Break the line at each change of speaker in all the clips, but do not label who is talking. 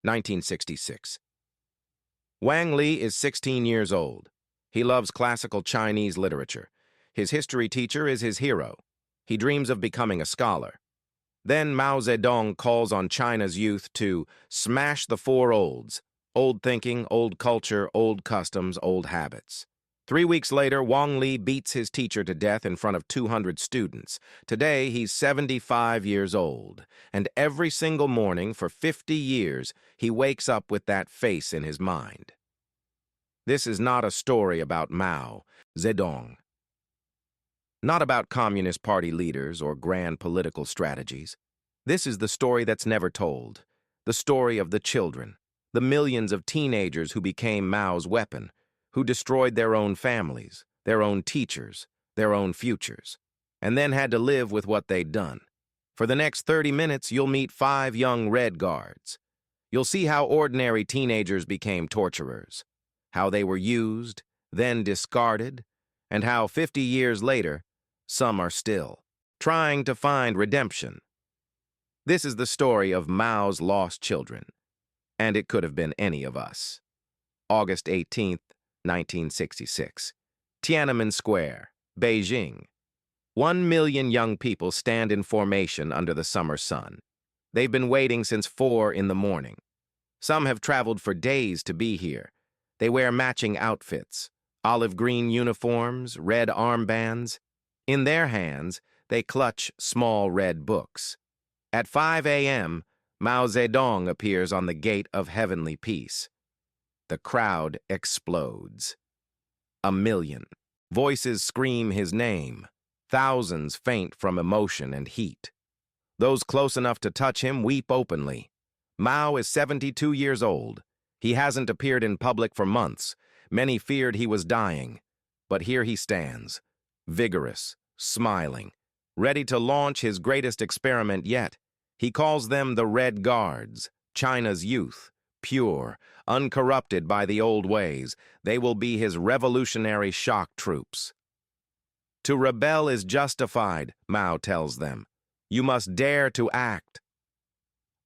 1966. Wang Li is 16 years old. He loves classical Chinese literature. His history teacher is his hero. He dreams of becoming a scholar. Then Mao Zedong calls on China's youth to smash the four olds: old thinking, old culture, old customs, old habits. 3 weeks later, Wang Li beats his teacher to death in front of 200 students. Today, he's 75 years old, and every single morning for 50 years, he wakes up with that face in his mind. This is not a story about Mao Zedong, not about Communist Party leaders or grand political strategies. This is the story that's never told, the story of the children, the millions of teenagers who became Mao's weapon, who destroyed their own families, their own teachers, their own futures, and then had to live with what they'd done. For the next 30 minutes, you'll meet 5 young Red Guards. You'll see how ordinary teenagers became torturers, how they were used, then discarded, and how 50 years later, some are still trying to find redemption. This is the story of Mao's lost children, and it could have been any of us. August 18th, 1966. Tiananmen Square, Beijing. 1 million young people stand in formation under the summer sun. They've been waiting since 4 in the morning. Some have traveled for days to be here. They wear matching outfits, olive green uniforms, red armbands. In their hands, they clutch small red books. At 5 a.m., Mao Zedong appears on the gate of heavenly peace. The crowd explodes. 1 million. Voices scream his name. Thousands faint from emotion and heat. Those close enough to touch him weep openly. Mao is 72 years old. He hasn't appeared in public for months. Many feared he was dying. But here he stands, vigorous, smiling, ready to launch his greatest experiment yet. He calls them the Red Guards, China's youth, pure, uncorrupted by the old ways. They will be his revolutionary shock troops. To rebel is justified, Mao tells them. You must dare to act.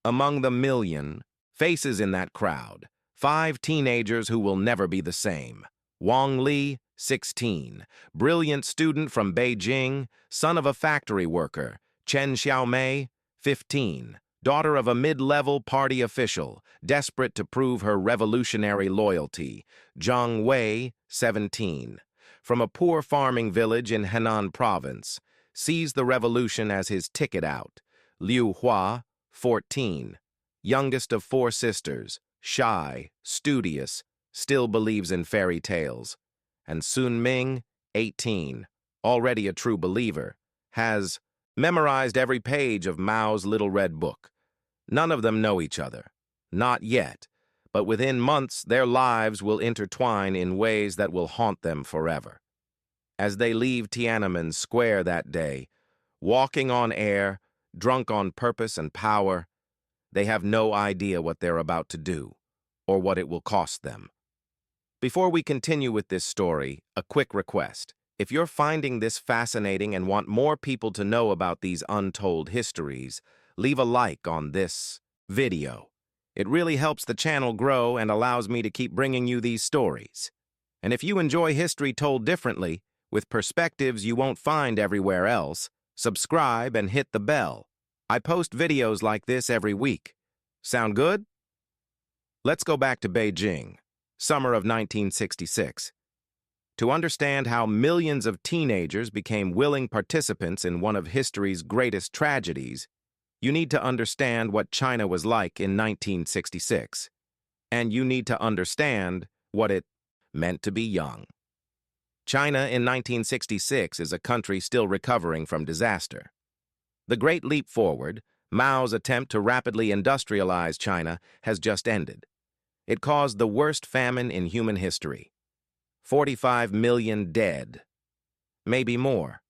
Among the million faces in that crowd, 5 teenagers who will never be the same. Wang Li, 16, brilliant student from Beijing, son of a factory worker. Chen Xiaomei, 15, daughter of a mid-level party official, desperate to prove her revolutionary loyalty. Zhang Wei, 17, from a poor farming village in Henan province, sees the revolution as his ticket out. Liu Hua, 14, youngest of 4 sisters, shy, studious, still believes in fairy tales. And Sun Ming, 18, already a true believer, has memorized every page of Mao's little red book. None of them know each other. Not yet, but within months their lives will intertwine in ways that will haunt them forever. As they leave Tiananmen Square that day, walking on air, drunk on purpose and power, they have no idea what they're about to do, or what it will cost them. Before we continue with this story, a quick request. If you're finding this fascinating and want more people to know about these untold histories, leave a like on this video. It really helps the channel grow and allows me to keep bringing you these stories. And if you enjoy history told differently, with perspectives you won't find everywhere else, subscribe and hit the bell. I post videos like this every week. Sound good? Let's go back to Beijing, summer of 1966. To understand how millions of teenagers became willing participants in one of history's greatest tragedies, you need to understand what China was like in 1966. And you need to understand what it meant to be young. China in 1966 is a country still recovering from disaster. The Great Leap Forward, Mao's attempt to rapidly industrialize China, has just ended. It caused the worst famine in human history. 45 million dead. Maybe more.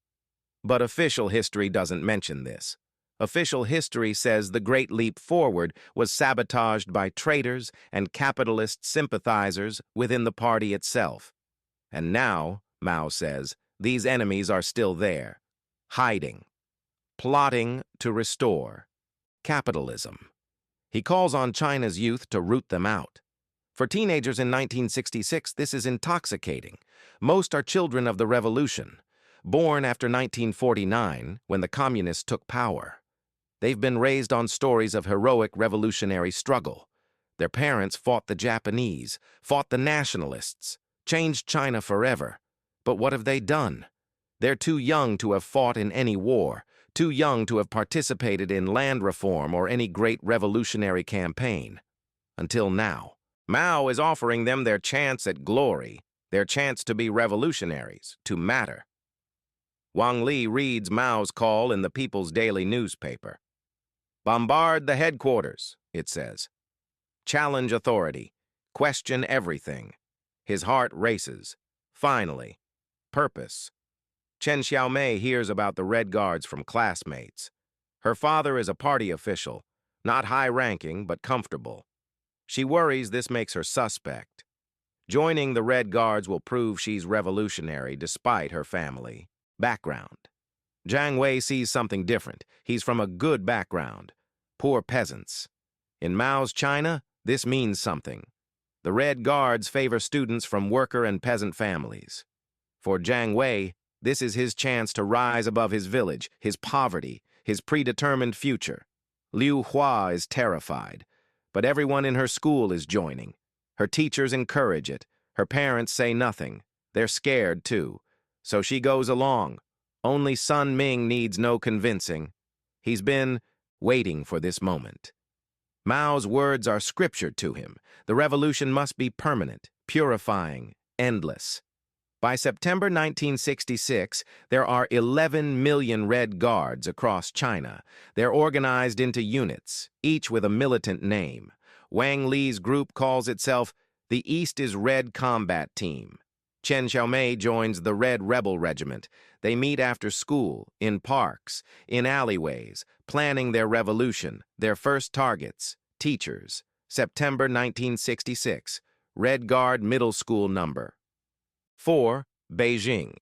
But official history doesn't mention this. Official history says the Great Leap Forward was sabotaged by traitors and capitalist sympathizers within the party itself. And now, Mao says, these enemies are still there, hiding, plotting to restore capitalism. He calls on China's youth to root them out. For teenagers in 1966, this is intoxicating. Most are children of the revolution, born after 1949, when the communists took power. They've been raised on stories of heroic revolutionary struggle. Their parents fought the Japanese, fought the nationalists, changed China forever. But what have they done? They're too young to have fought in any war, too young to have participated in land reform or any great revolutionary campaign. Until now. Mao is offering them their chance at glory, their chance to be revolutionaries, to matter. Wang Li reads Mao's call in the People's Daily newspaper. Bombard the headquarters, it says. Challenge authority. Question everything. His heart races. Finally. Purpose. Chen Xiaomei hears about the Red Guards from classmates. Her father is a party official, not high-ranking but comfortable. She worries this makes her suspect. Joining the Red Guards will prove she's revolutionary despite her family background. Jiang Wei sees something different. He's from a good background. Poor peasants. In Mao's China, this means something. The Red Guards favor students from worker and peasant families. For Jiang Wei, this is his chance to rise above his village, his poverty, his predetermined future. Liu Hua is terrified, but everyone in her school is joining. Her teachers encourage it. Her parents say nothing. They're scared, too. So she goes along. Only Sun Ming needs no convincing. He's been waiting for this moment. Mao's words are scripture to him. The revolution must be permanent, purifying, endless. By September 1966, there are 11 million Red Guards across China. They're organized into units, each with a militant name. Wang Li's group calls itself the East is Red Combat Team. Chen Xiaomei joins the Red Rebel Regiment. They meet after school, in parks, in alleyways, planning their revolution, their first targets, teachers. September 1966, Red Guard Middle School number 4, Beijing.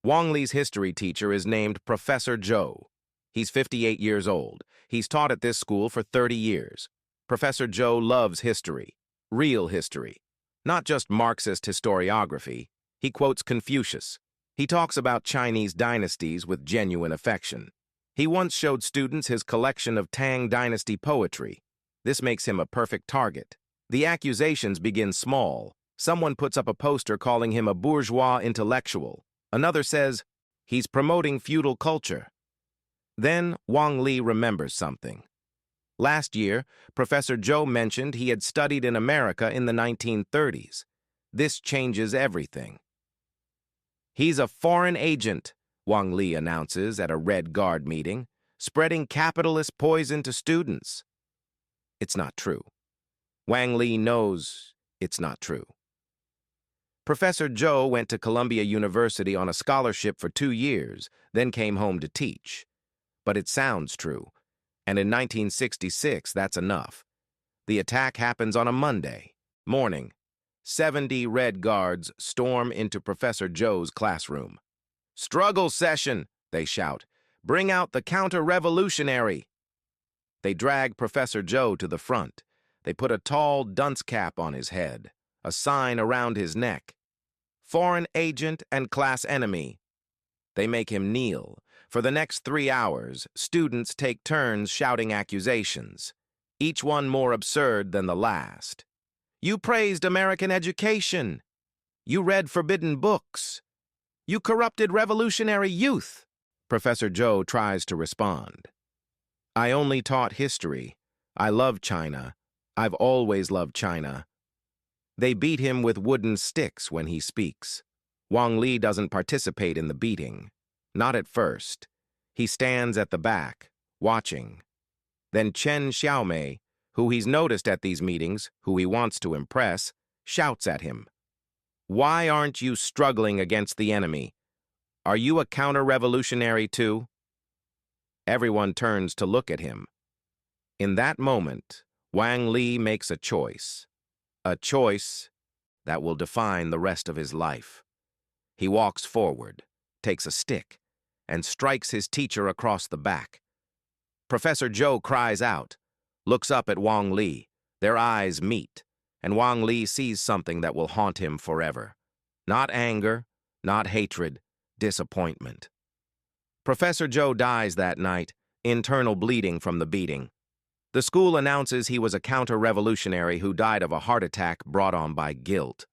Wang Li's history teacher is named Professor Zhou. He's 58 years old. He's taught at this school for 30 years. Professor Zhou loves history, real history, not just Marxist historiography. He quotes Confucius. He talks about Chinese dynasties with genuine affection. He once showed students his collection of Tang Dynasty poetry. This makes him a perfect target. The accusations begin small. Someone puts up a poster calling him a bourgeois intellectual. Another says, he's promoting feudal culture. Then Wang Li remembers something. Last year, Professor Zhou mentioned he had studied in America in the 1930s. This changes everything. He's a foreign agent, Wang Li announces at a Red Guard meeting, spreading capitalist poison to students. It's not true. Wang Li knows it's not true. Professor Zhou went to Columbia University on a scholarship for 2 years, then came home to teach. But it sounds true, and in 1966, that's enough. The attack happens on a Monday morning. 70 Red Guards storm into Professor Zhou's classroom. "Struggle session," they shout. "Bring out the counter-revolutionary." They drag Professor Zhou to the front. They put a tall dunce cap on his head, a sign around his neck. Foreign agent and class enemy. They make him kneel. For the next 3 hours, students take turns shouting accusations, each one more absurd than the last. You praised American education. You read forbidden books. You corrupted revolutionary youth. Professor Zhou tries to respond. I only taught history. I love China. I've always loved China. They beat him with wooden sticks when he speaks. Wang Li doesn't participate in the beating. Not at first. He stands at the back, watching. Then Chen Xiaomei, who he's noticed at these meetings, who he wants to impress, shouts at him. Why aren't you struggling against the enemy? Are you a counter-revolutionary too? Everyone turns to look at him. In that moment, Wang Li makes a choice that will define the rest of his life. He walks forward, takes a stick, and strikes his teacher across the back. Professor Zhou cries out. looks up at Wang Li. Their eyes meet, and Wang Li sees something that will haunt him forever. Not anger, not hatred, disappointment. Professor Zhou dies that night, internal bleeding from the beating. The school announces he was a counter-revolutionary who died of a heart attack brought on by guilt.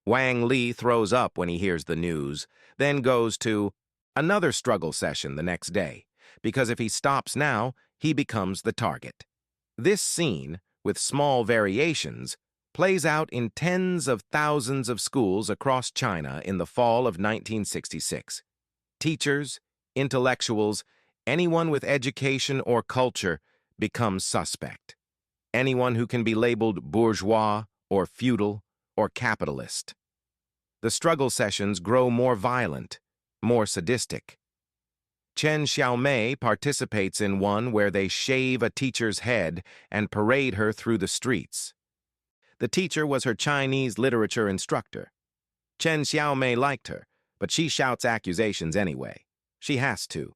Wang Li throws up when he hears the news, then goes to another struggle session the next day, because if he stops now, he becomes the target. This scene, with small variations, plays out in tens of thousands of schools across China in the fall of 1966. Teachers, intellectuals, anyone with education or culture becomes suspect. Anyone who can be labeled bourgeois or feudal or capitalist. The struggle sessions grow more violent, more sadistic. Chen Xiaomei participates in one where they shave a teacher's head and parade her through the streets. The teacher was her Chinese literature instructor. Chen Xiaomei liked her, but she shouts accusations anyway. She has to.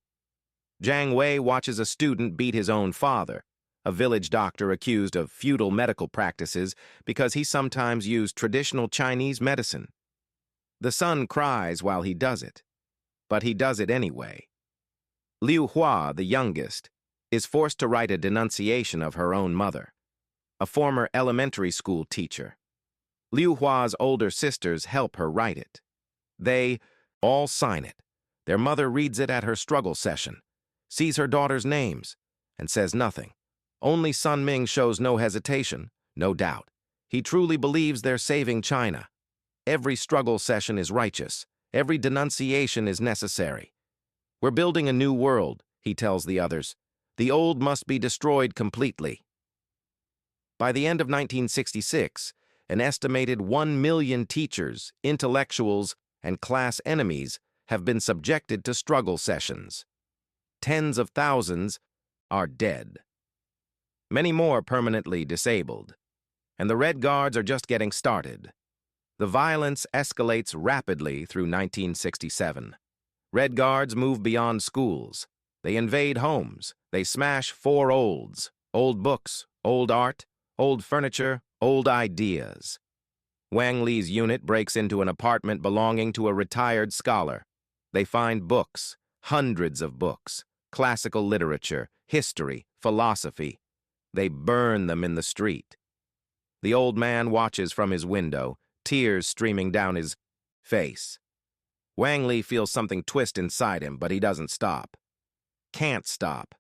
Jiang Wei watches a student beat his own father, a village doctor accused of feudal medical practices because he sometimes used traditional Chinese medicine. The son cries while he does it, but he does it anyway. Liu Hua, the youngest, is forced to write a denunciation of her own mother, a former elementary school teacher. Liu Hua's older sisters help her write it. They all sign it. Their mother reads it at her struggle session, sees her daughter's names, and says nothing. Only Sun Ming shows no hesitation, no doubt. He truly believes they're saving China. Every struggle session is righteous. Every denunciation is necessary. We're building a new world, he tells the others. The old must be destroyed completely. By the end of 1966, an estimated 1 million teachers, intellectuals, and class enemies have been subjected to struggle sessions. Tens of thousands are dead. Many more permanently disabled. And the Red Guards are just getting started. The violence escalates rapidly through 1967. Red Guards move beyond schools. They invade homes. They smash four olds: old books, old art, old furniture, old ideas. Wang Li's unit breaks into an apartment belonging to a retired scholar. They find books, hundreds of books, classical literature, history, philosophy. They burn them in the street. The old man watches from his window, tears streaming down his face. Wang Li feels something twist inside him, but he doesn't stop. Can't stop.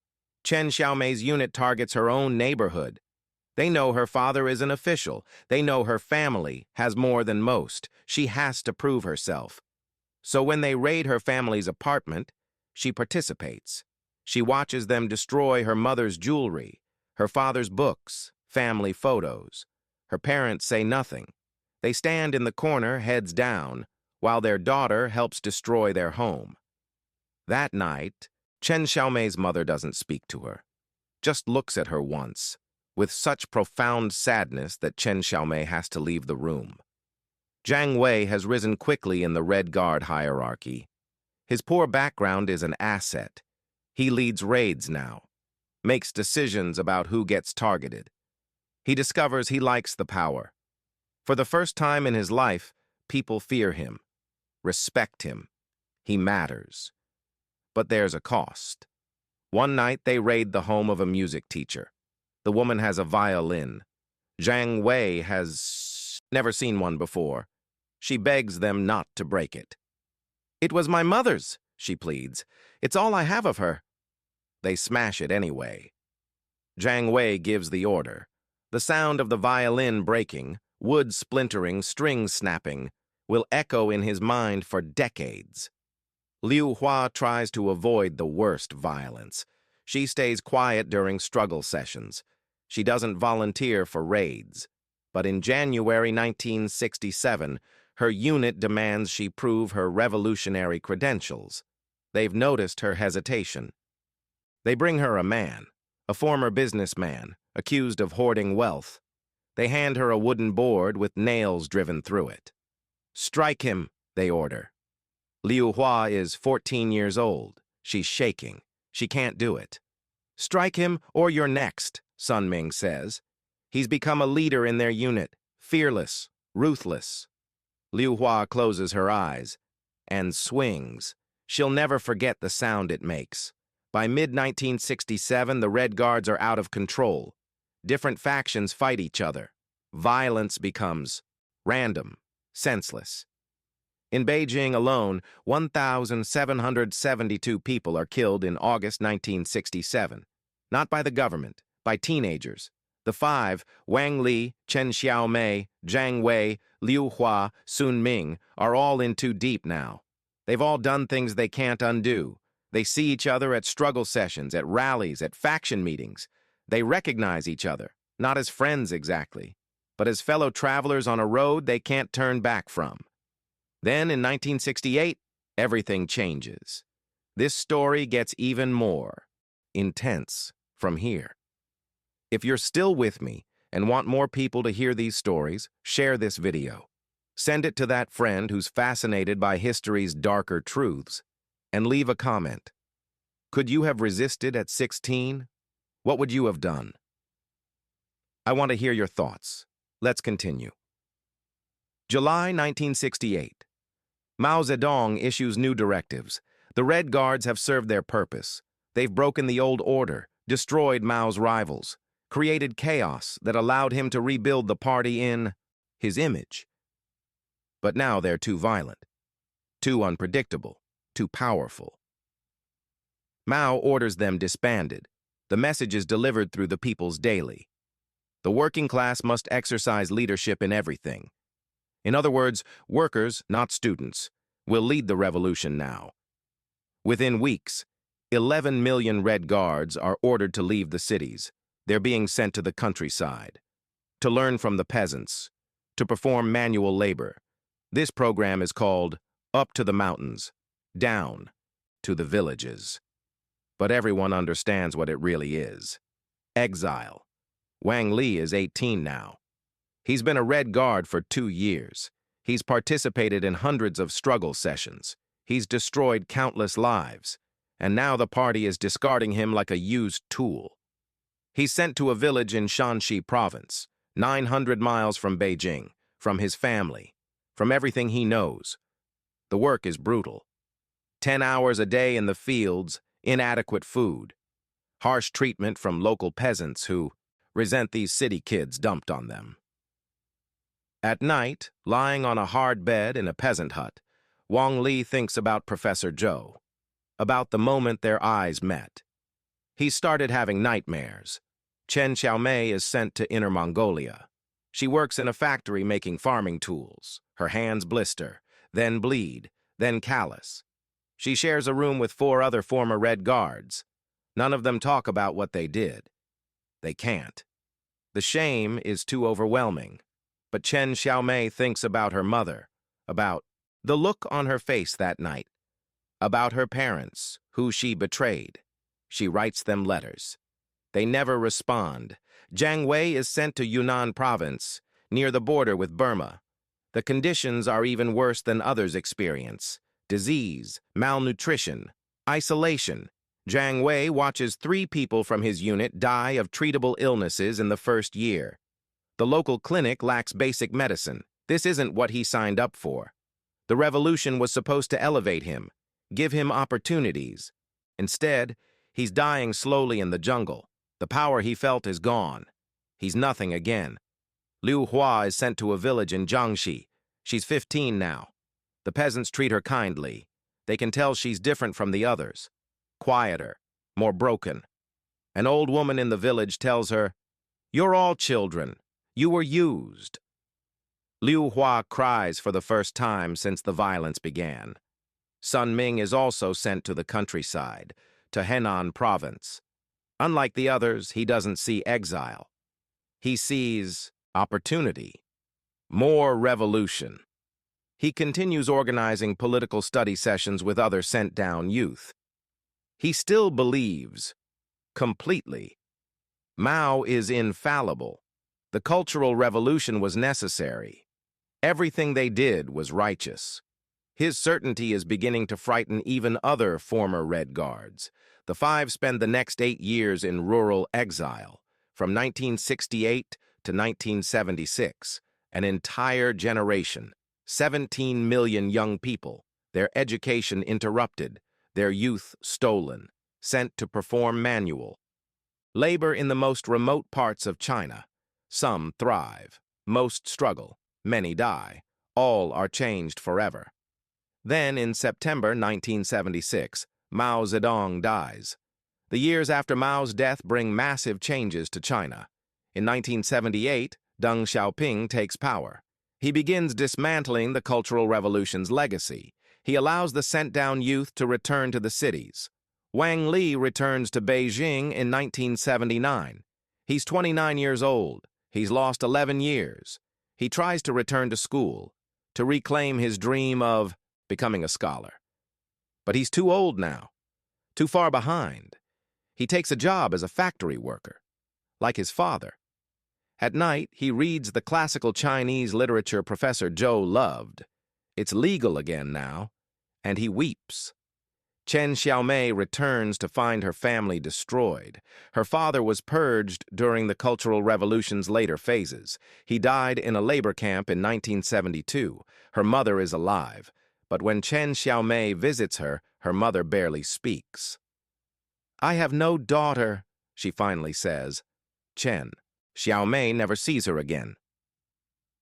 Chen Xiaomei's unit targets her own neighborhood. They know her father is an official. They know her family has more than most. She has to prove herself. So when they raid her family's apartment, she participates. She watches them destroy her mother's jewelry, her father's books, family photos. Her parents say nothing. They stand in the corner, heads down, while their daughter helps destroy their home. That night, Chen Xiaomei's mother doesn't speak to her, just looks at her once, with such profound sadness that Chen Xiaomei has to leave the room. Jiang Wei has risen quickly in the Red Guard hierarchy. His poor background is an asset. He leads raids now, makes decisions about who gets targeted. He discovers he likes the power. For the first time in his life, people fear him, respect him. He matters. But there's a cost. One night they raid the home of a music teacher. The woman has a violin. Jiang Wei has never seen one before. She begs them not to break it. "It was my mother's," she pleads. "It's all I have of her." They smash it anyway. Jiang Wei gives the order. The sound of the violin breaking, wood splintering, strings snapping, will echo in his mind for decades. Liu Hua tries to avoid the worst violence. She stays quiet during struggle sessions. She doesn't volunteer for raids. But in January 1967, her unit demands she prove her revolutionary credentials. They've noticed her hesitation. They bring her a man, a former businessman, accused of hoarding wealth. They hand her a wooden board with nails driven through it. "Strike him," they order. Liu Hua is 14 years old. She's shaking. She can't do it. "Strike him or you're next," Sun Ming says. He's become a leader in their unit, fearless, ruthless. Liu Hua closes her eyes and swings. She'll never forget the sound it makes. By mid-1967, the Red Guards are out of control. Different factions fight each other. Violence becomes random, senseless. In Beijing alone, 1,772 people are killed in August 1967. Not by the government, by teenagers. The five, Wang Li, Chen Xiaomei, Zhang Wei, Liu Hua, Sun Ming, are all in too deep now. They've all done things they can't undo. They see each other at struggle sessions, at rallies, at faction meetings. They recognize each other, not as friends exactly, but as fellow travelers on a road they can't turn back from. Then, in 1968, everything changes. This story gets even more intense from here. If you're still with me and want more people to hear these stories, share this video. Send it to that friend who's fascinated by history's darker truths, and leave a comment. Could you have resisted at 16? What would you have done? I want to hear your thoughts. Let's continue. July 1968. Mao Zedong issues new directives. The Red Guards have served their purpose. They've broken the old order, destroyed Mao's rivals, created chaos that allowed him to rebuild the party in his image. But now they're too violent, too unpredictable, too powerful. Mao orders them disbanded. The message is delivered through the people's daily. The working class must exercise leadership in everything. In other words, workers, not students, will lead the revolution now. Within weeks, 11 million Red Guards are ordered to leave the cities. They're being sent to the countryside, to learn from the peasants, to perform manual labor. This program is called Up to the Mountains, Down to the Villages. But everyone understands what it really is. Exile. Wang Li is 18 now. He's been a Red Guard for 2 years. He's participated in hundreds of struggle sessions. He's destroyed countless lives. And now the party is discarding him like a used tool. He's sent to a village in Shanxi province, 900 miles from Beijing, from his family, from everything he knows. The work is brutal. 10 hours a day in the fields, inadequate food, harsh treatment from local peasants who resent these city kids dumped on them. At night, lying on a hard bed in a peasant hut, Wang Li thinks about Professor Zhou, about the moment their eyes met. He started having nightmares. Chen Xiaomei is sent to Inner Mongolia. She works in a factory making farming tools. Her hands blister, then bleed, then callous. She shares a room with 4 other former Red Guards. None of them talk about what they did. They can't. The shame is too overwhelming. But Chen Xiaomei thinks about her mother, about the look on her face that night, about her parents, who she betrayed. She writes them letters. They never respond. Zhang Wei is sent to Yunnan province, near the border with Burma. The conditions are even worse than others experience. Disease, malnutrition, isolation. Zhang Wei watches 3 people from his unit die of treatable illnesses in the first year. The local clinic lacks basic medicine. This isn't what he signed up for. The revolution was supposed to elevate him, give him opportunities. Instead, he's dying slowly in the jungle. The power he felt is gone. He's nothing again. Liu Hua is sent to a village in Jiangxi. She's 15 now. The peasants treat her kindly. They can tell she's different from the others. Quieter, more broken. An old woman in the village tells her, "You're all children. You were used." Liu Hua cries for the first time since the violence began. Sun Ming is also sent to the countryside, to Henan province. Unlike the others, he doesn't see exile. He sees opportunity, more revolution. He continues organizing political study sessions with other sent-down youth. He still believes, completely, Mao is infallible. The Cultural Revolution was necessary. Everything they did was righteous. His certainty is beginning to frighten even other former Red Guards. The 5 spend the next 8 years in rural exile, from 1968 to 1976, an entire generation, 17 million young people, their education interrupted, their youth stolen, sent to perform manual labor in the most remote parts of China. Some thrive, most struggle, many die, all are changed forever. Then, in September 1976, Mao Zedong dies. The years after Mao's death bring massive changes to China. In 1978, Deng Xiaoping takes power. He begins dismantling the Cultural Revolution's legacy. He allows the sent-down youth to return to the cities. Wang Li returns to Beijing in 1979. He's 29 years old. He's lost 11 years. He tries to return to school, to reclaim his dream of becoming a scholar. But he's too old now, too far behind. He takes a job as a factory worker, like his father. At night, he reads the classical Chinese literature Professor Zhou loved. It's legal again now, and he weeps. Chen Xiaomei returns to find her family destroyed. Her father was purged during the Cultural Revolution's later phases. He died in a labor camp in 1972. Her mother is alive, but when Chen Xiaomei visits her, her mother barely speaks. "I have no daughter," she finally says. Chen Xiaomei never sees her again.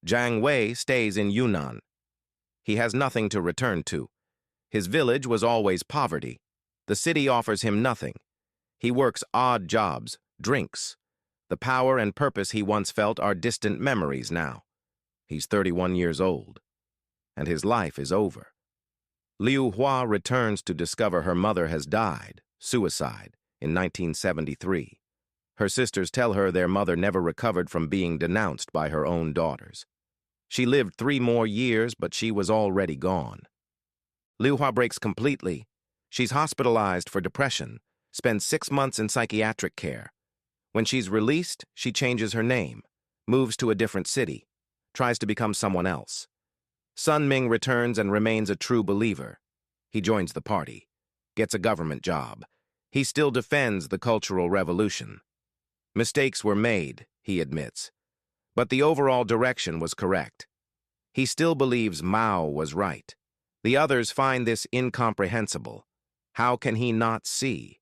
Jiang Wei stays in Yunnan. He has nothing to return to. His village was always poverty. The city offers him nothing. He works odd jobs, drinks. The power and purpose he once felt are distant memories now. He's 31 years old, and his life is over. Liu Hua returns to discover her mother has died, suicide, in 1973. Her sisters tell her their mother never recovered from being denounced by her own daughters. She lived 3 more years, but she was already gone. Liu Hua breaks completely. She's hospitalized for depression, spends 6 months in psychiatric care. When she's released, she changes her name, moves to a different city, tries to become someone else. Sun Ming returns and remains a true believer. He joins the party, gets a government job. He still defends the Cultural Revolution. Mistakes were made, he admits, but the overall direction was correct. He still believes Mao was right. The others find this incomprehensible. How can he not see?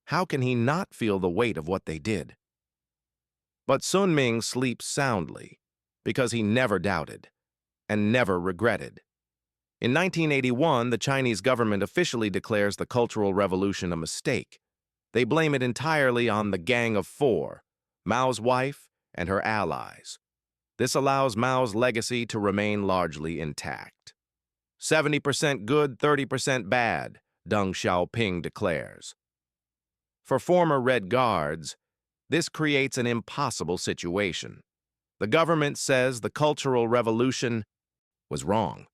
How can he not feel the weight of what they did? But Sun Ming sleeps soundly, because he never doubted and never regretted. In 1981, the Chinese government officially declares the Cultural Revolution a mistake. They blame it entirely on the Gang of Four, Mao's wife and her allies. This allows Mao's legacy to remain largely intact. 70% good, 30% bad, Deng Xiaoping declares. For former Red Guards, this creates an impossible situation. The government says the Cultural Revolution was wrong,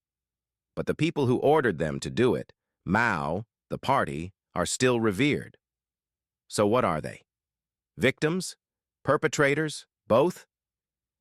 but the people who ordered them to do it, Mao, the party, are still revered. So what are they? Victims? Perpetrators? Both?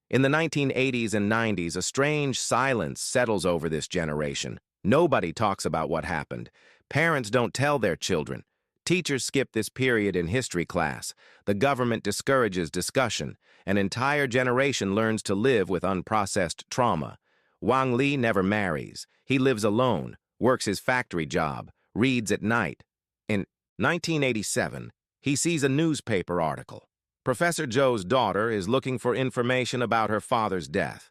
In the 1980s and 90s, a strange silence settles over this generation. Nobody talks about what happened. Parents don't tell their children. Teachers skip this period in history class. The government discourages discussion. An entire generation learns to live with unprocessed trauma. Wang Li never marries. He lives alone, works his factory job, reads at night. In 1987, he sees a newspaper article. Professor Zhou's daughter is looking for information about her father's death.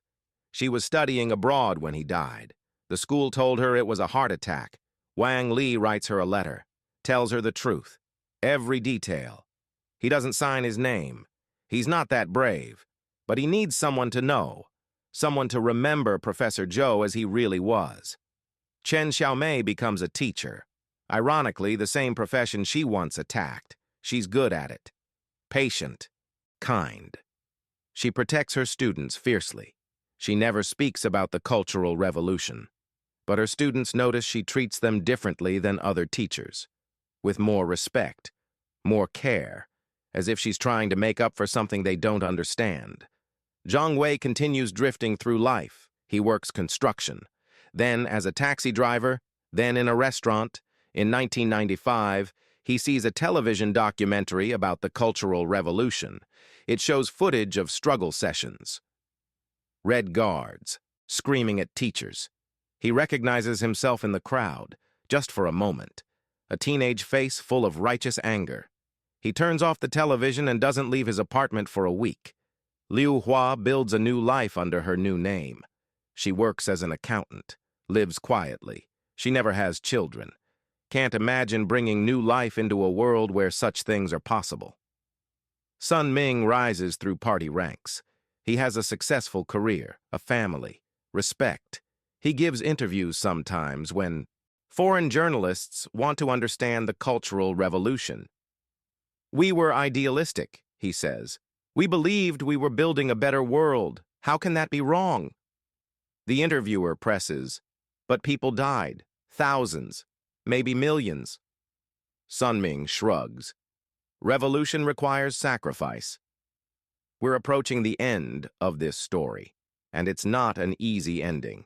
She was studying abroad when he died. The school told her it was a heart attack. Wang Li writes her a letter, tells her the truth, every detail. He doesn't sign his name. He's not that brave, but he needs someone to know, someone to remember Professor Zhou as he really was. Chen Xiaomei becomes a teacher. Ironically, the same profession she once attacked. She's good at it. Patient, kind. She protects her students fiercely. She never speaks about the Cultural Revolution, but her students notice she treats them differently than other teachers, with more respect, more care, as if she's trying to make up for something they don't understand. Jiang Wei continues drifting through life. He works construction, then as a taxi driver, then in a restaurant. In 1995, He sees a television documentary about the Cultural Revolution. It shows footage of struggle sessions. Red guards, screaming at teachers. He recognizes himself in the crowd, just for a moment. A teenage face full of righteous anger. He turns off the television and doesn't leave his apartment for a week. Liu Hua builds a new life under her new name. She works as an accountant, lives quietly. She never has children. Can't imagine bringing new life into a world where such things are possible. Sun Ming rises through party ranks. He has a successful career, a family, respect. He gives interviews sometimes when foreign journalists want to understand the Cultural Revolution. "We were idealistic," he says. "We believed we were building a better world. How can that be wrong?" The interviewer presses, "But people died, thousands, maybe millions." Sun Ming shrugs. "Revolution requires sacrifice." We're approaching the end of this story, and it's not an easy ending.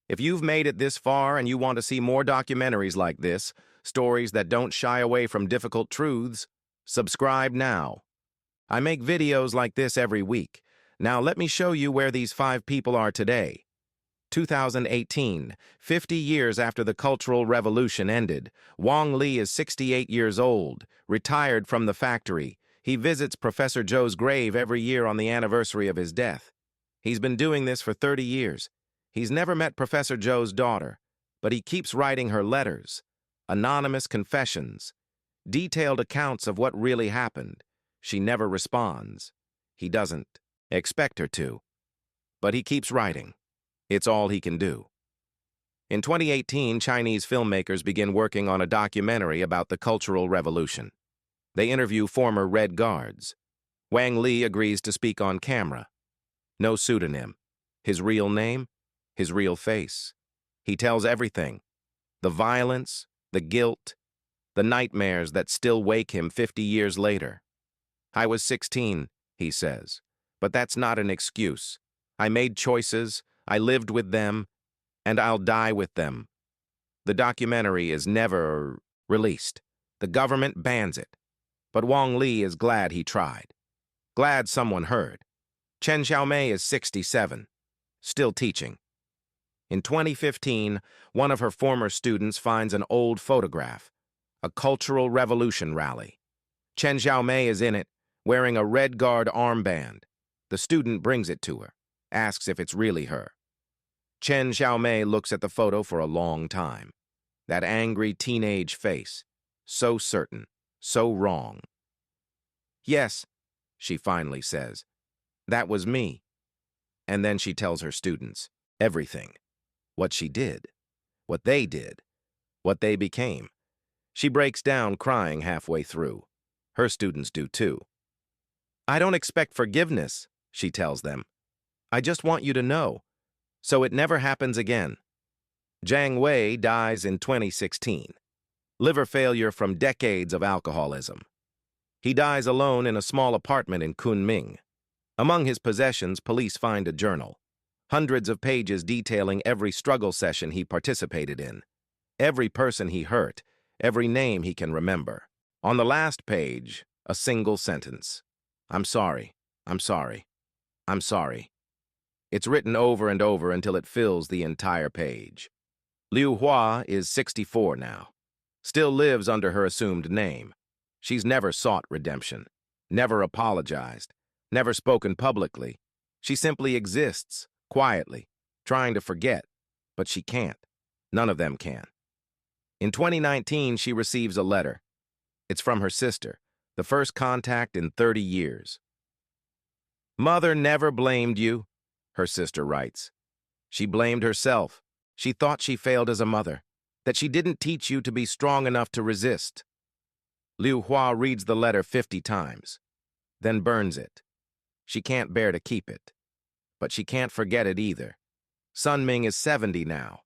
If you've made it this far and you want to see more documentaries like this, stories that don't shy away from difficult truths, subscribe now. I make videos like this every week. Now let me show you where these 5 people are today. 2018, 50 years after the Cultural Revolution ended, Wang Li is 68 years old, retired from the factory. He visits Professor Zhou's grave every year on the anniversary of his death. He's been doing this for 30 years. He's never met Professor Zhou's daughter, but he keeps writing her letters, anonymous confessions, detailed accounts of what really happened. She never responds. He doesn't expect her to, but he keeps writing. It's all he can do. In 2018, Chinese filmmakers begin working on a documentary about the Cultural Revolution. They interview former Red Guards. Wang Li agrees to speak on camera. No pseudonym. His real name? His real face. He tells everything. The violence, the guilt, the nightmares that still wake him 50 years later. "I was 16, he says, but that's not an excuse. I made choices, I lived with them, and I'll die with them." The documentary is never released. The government bans it. But Wang Li is glad he tried. Glad someone heard. Chen Xiaomei is 67, still teaching. In 2015, one of her former students finds an old photograph, a Cultural Revolution rally. Chen Xiaomei is in it, wearing a Red Guard armband. The student brings it to her, asks if it's really her. Chen Xiaomei looks at the photo for a long time. That angry teenage face, so certain, so wrong. "Yes," she finally says, "that was me." And then she tells her students everything. What she did, what they did, what they became. She breaks down crying halfway through. Her students do too. "I don't expect forgiveness," she tells them. "I just want you to know, so it never happens again." Jiang Wei dies in 2016. Liver failure from decades of alcoholism. He dies alone in a small apartment in Kunming. Among his possessions, police find a journal. Hundreds of pages detailing every struggle session he participated in. Every person he hurt, every name he can remember. On the last page, a single sentence. "I'm sorry, I'm sorry, I'm sorry." It's written over and over until it fills the entire page. Liu Hua is 64 now. Still lives under her assumed name. She's never sought redemption, never apologized, never spoken publicly. She simply exists, quietly, trying to forget, but she can't. None of them can. In 2019, she receives a letter. It's from her sister, the first contact in 30 years. "Mother never blamed you," her sister writes. "She blamed herself. She thought she failed as a mother, that she didn't teach you to be strong enough to resist." Liu Hua reads the letter 50 times, then burns it. She can't bear to keep it, but she can't forget it either. Sun Ming is 70 now.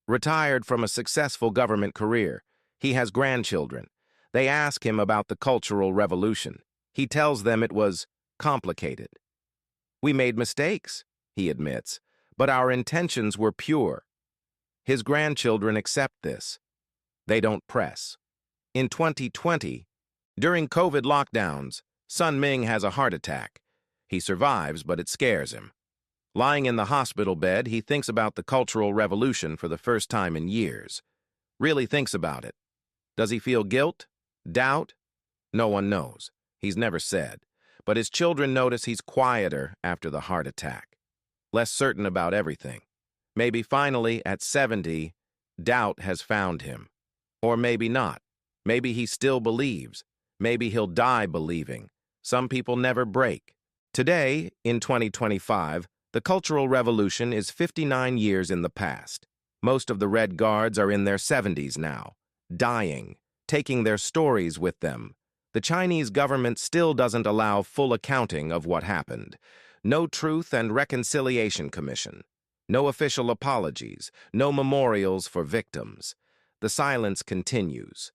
Retired from a successful government career, he has grandchildren. They ask him about the Cultural Revolution. He tells them it was complicated. "We made mistakes," he admits, "but our intentions were pure." His grandchildren accept this. They don't press. In 2020, during COVID lockdowns, Sun Ming has a heart attack. He survives, but it scares him. Lying in the hospital bed, he thinks about the Cultural Revolution for the first time in years. Really thinks about it. Does he feel guilt? Doubt? No one knows. He's never said. But his children notice he's quieter after the heart attack. Less certain about everything. Maybe finally, at 70, doubt has found him. Or maybe not. Maybe he still believes. Maybe he'll die believing. Some people never break. Today, in 2025, the Cultural Revolution is 59 years in the past. Most of the Red Guards are in their 70s now, dying, taking their stories with them. The Chinese government still doesn't allow full accounting of what happened. No Truth and Reconciliation Commission. No official apologies. No memorials for victims. The silence continues.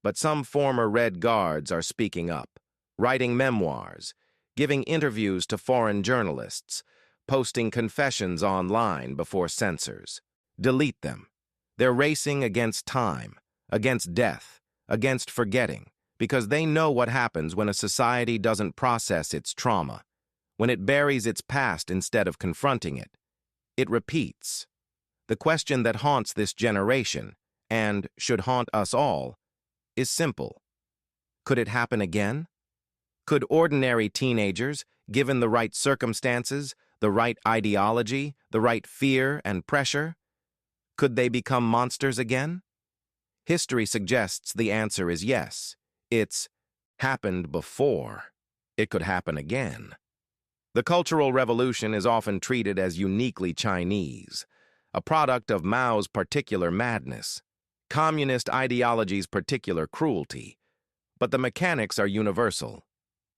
But some former Red Guards are speaking up, writing memoirs, giving interviews to foreign journalists, posting confessions online before censors. Delete them. They're racing against time, against death, against forgetting, because they know what happens when a society doesn't process its trauma, when it buries its past instead of confronting it. It repeats. The question that haunts this generation, and should haunt us all, is simple. Could it happen again? Could ordinary teenagers, given the right circumstances, the right ideology, the right fear and pressure, could they become monsters again? History suggests the answer is yes. It's happened before. It could happen again. The Cultural Revolution is often treated as uniquely Chinese, a product of Mao's particular madness, communist ideology's particular cruelty. But the mechanics are universal.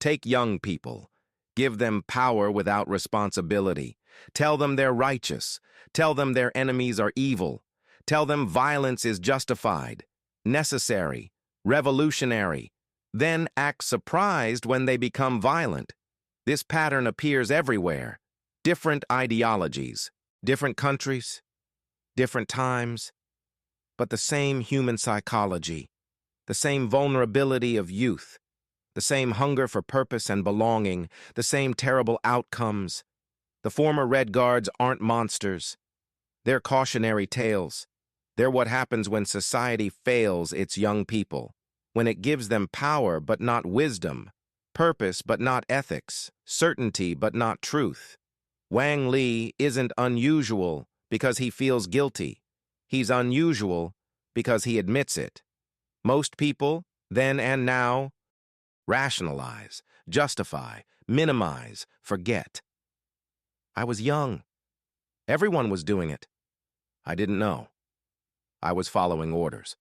Take young people. Give them power without responsibility. Tell them they're righteous. Tell them their enemies are evil. Tell them violence is justified, necessary, revolutionary. Then act surprised when they become violent. This pattern appears everywhere. Different ideologies, different countries, different times, but the same human psychology, the same vulnerability of youth, the same hunger for purpose and belonging, the same terrible outcomes. The former Red Guards aren't monsters. They're cautionary tales. They're what happens when society fails its young people, when it gives them power but not wisdom, purpose but not ethics, certainty but not truth. Wang Li isn't unusual because he feels guilty. He's unusual because he admits it. Most people, then and now, rationalize, justify, minimize, forget. I was young. Everyone was doing it. I didn't know. I was following orders.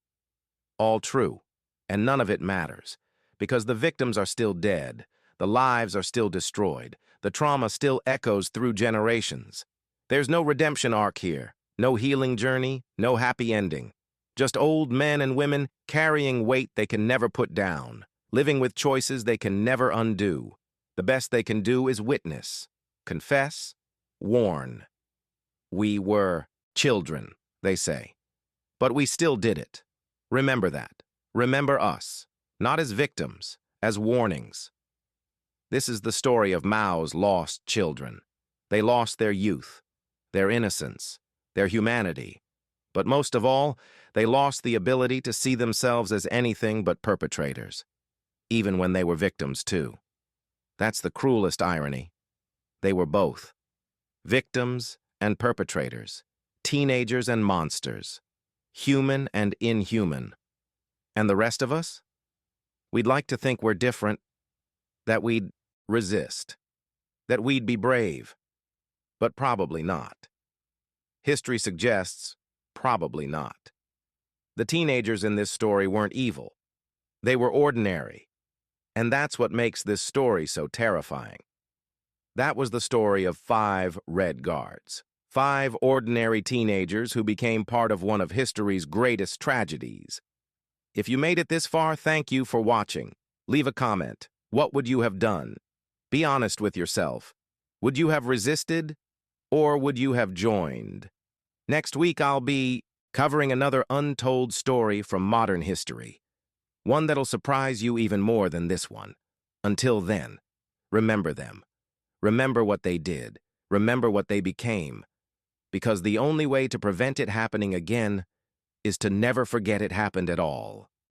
All true, and none of it matters, because the victims are still dead, the lives are still destroyed, the trauma still echoes through generations. There's no redemption arc here, no healing journey, no happy ending. Just old men and women carrying weight they can never put down, living with choices they can never undo. The best they can do is witness, confess, warn. We were children, they say. But we still did it. Remember that. Remember us, not as victims, as warnings. This is the story of Mao's lost children. They lost their youth, their innocence, their humanity. But most of all, they lost the ability to see themselves as anything but perpetrators, even when they were victims too. That's the cruelest irony. They were both. Victims and perpetrators, teenagers and monsters, human and inhuman. And the rest of us? We'd like to think we're different, that we'd resist, that we'd be brave, but probably not. History suggests probably not. The teenagers in this story weren't evil. They were ordinary. And that's what makes this story so terrifying. That was the story of 5 Red Guards. 5 ordinary teenagers who became part of one of history's greatest tragedies. If you made it this far, thank you for watching. Leave a comment. What would you have done? Be honest with yourself. Would you have resisted, or would you have joined? Next week, I'll be covering another untold story from modern history. One that'll surprise you even more than this one. Until then, remember them. Remember what they did. Remember what they became. Because the only way to prevent it happening again is to never forget it happened at all.